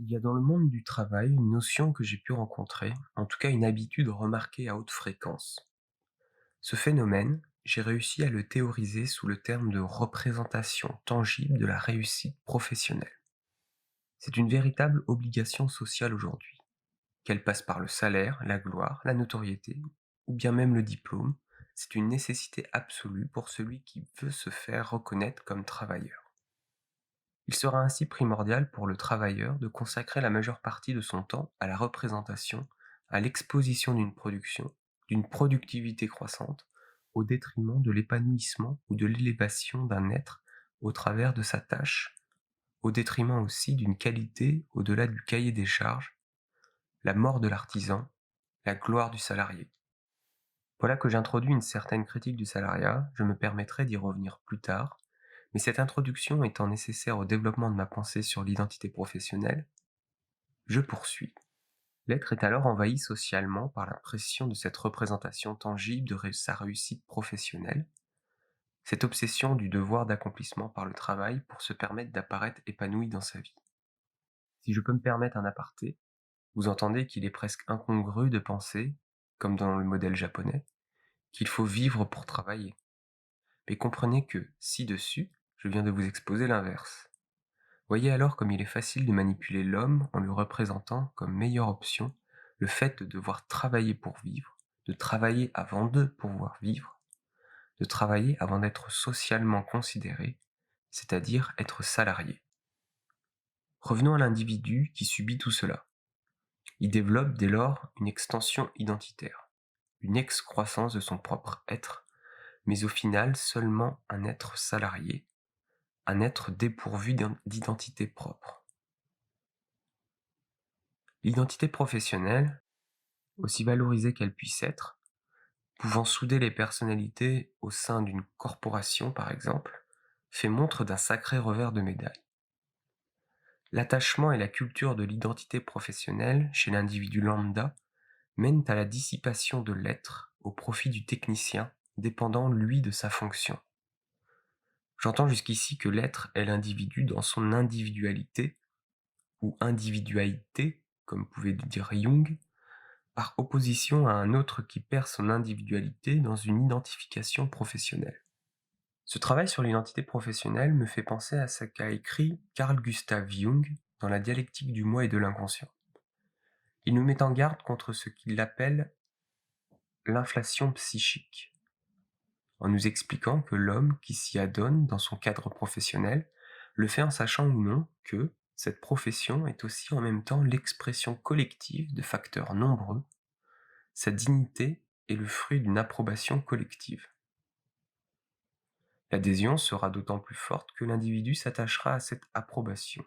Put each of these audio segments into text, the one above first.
Il y a dans le monde du travail une notion que j'ai pu rencontrer, en tout cas une habitude remarquée à haute fréquence. Ce phénomène, j'ai réussi à le théoriser sous le terme de représentation tangible de la réussite professionnelle. C'est une véritable obligation sociale aujourd'hui, qu'elle passe par le salaire, la gloire, la notoriété, ou bien même le diplôme. C'est une nécessité absolue pour celui qui veut se faire reconnaître comme travailleur. Il sera ainsi primordial pour le travailleur de consacrer la majeure partie de son temps à la représentation, à l'exposition d'une production, d'une productivité croissante, au détriment de l'épanouissement ou de l'élévation d'un être au travers de sa tâche, au détriment aussi d'une qualité au-delà du cahier des charges, la mort de l'artisan, la gloire du salarié. Voilà que j'introduis une certaine critique du salariat, je me permettrai d'y revenir plus tard, mais cette introduction étant nécessaire au développement de ma pensée sur l'identité professionnelle, je poursuis. L'être est alors envahi socialement par la pression de cette représentation tangible de sa réussite professionnelle, cette obsession du devoir d'accomplissement par le travail pour se permettre d'apparaître épanoui dans sa vie. Si je peux me permettre un aparté, vous entendez qu'il est presque incongru de penser, comme dans le modèle japonais, qu'il faut vivre pour travailler. Mais comprenez que, ci-dessus, je viens de vous exposer l'inverse. Voyez alors comme il est facile de manipuler l'homme en lui représentant comme meilleure option le fait de devoir travailler pour vivre, de travailler avant de pouvoir vivre, de travailler avant d'être socialement considéré, c'est-à-dire être salarié. Revenons à l'individu qui subit tout cela. Il développe dès lors une extension identitaire, une excroissance de son propre être, mais au final seulement un être salarié, un être dépourvu d'identité propre. L'identité professionnelle, aussi valorisée qu'elle puisse être, pouvant souder les personnalités au sein d'une corporation par exemple, fait montre d'un sacré revers de médaille. L'attachement et la culture de l'identité professionnelle chez l'individu lambda mènent à la dissipation de l'être au profit du technicien, dépendant lui de sa fonction. J'entends jusqu'ici que l'être est l'individu dans son individualité, ou individualité, comme pouvait le dire Jung, par opposition à un autre qui perd son individualité dans une identification professionnelle. Ce travail sur l'identité professionnelle me fait penser à ce qu'a écrit Carl Gustav Jung dans La dialectique du moi et de l'inconscient. Il nous met en garde contre ce qu'il appelle l'inflation psychique, en nous expliquant que l'homme qui s'y adonne dans son cadre professionnel le fait en sachant ou non que cette profession est aussi en même temps l'expression collective de facteurs nombreux. Sa dignité est le fruit d'une approbation collective. L'adhésion sera d'autant plus forte que l'individu s'attachera à cette approbation.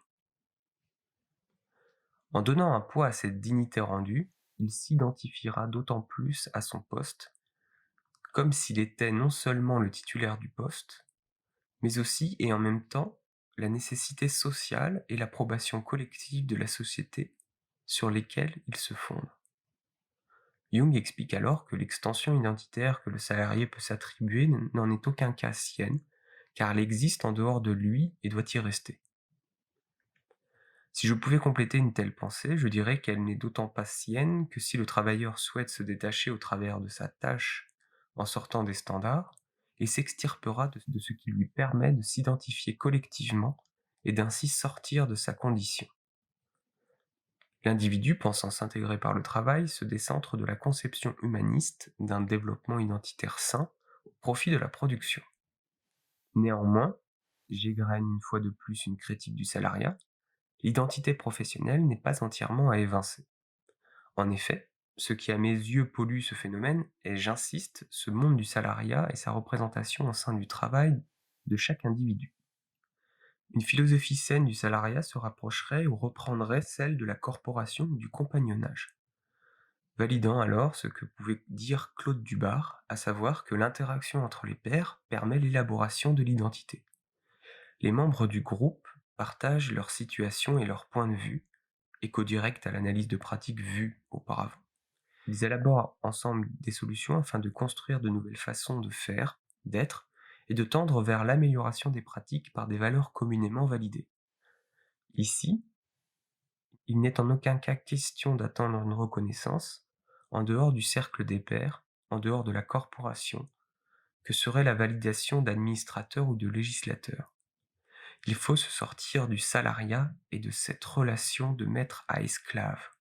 En donnant un poids à cette dignité rendue, il s'identifiera d'autant plus à son poste, comme s'il était non seulement le titulaire du poste, mais aussi et en même temps la nécessité sociale et l'approbation collective de la société sur lesquelles il se fonde. Jung explique alors que l'extension identitaire que le salarié peut s'attribuer n'en est aucun cas sienne, car elle existe en dehors de lui et doit y rester. Si je pouvais compléter une telle pensée, je dirais qu'elle n'est d'autant pas sienne que si le travailleur souhaite se détacher au travers de sa tâche en sortant des standards, il s'extirpera de ce qui lui permet de s'identifier collectivement et d'ainsi sortir de sa condition. L'individu, pensant s'intégrer par le travail, se décentre de la conception humaniste d'un développement identitaire sain au profit de la production. Néanmoins, j'égrène une fois de plus une critique du salariat, l'identité professionnelle n'est pas entièrement à évincer. En effet, ce qui à mes yeux pollue ce phénomène est, j'insiste, ce monde du salariat et sa représentation au sein du travail de chaque individu. Une philosophie saine du salariat se rapprocherait ou reprendrait celle de la corporation ou du compagnonnage, validant alors ce que pouvait dire Claude Dubar, à savoir que l'interaction entre les pairs permet l'élaboration de l'identité. Les membres du groupe partagent leur situation et leur point de vue, écho direct à l'analyse de pratiques vues auparavant. Ils élaborent ensemble des solutions afin de construire de nouvelles façons de faire, d'être, et de tendre vers l'amélioration des pratiques par des valeurs communément validées. Ici, Il n'est en aucun cas question d'attendre une reconnaissance, en dehors du cercle des pairs, en dehors de la corporation, que serait la validation d'administrateurs ou de législateurs. Il faut se sortir du salariat et de cette relation de maître à esclave.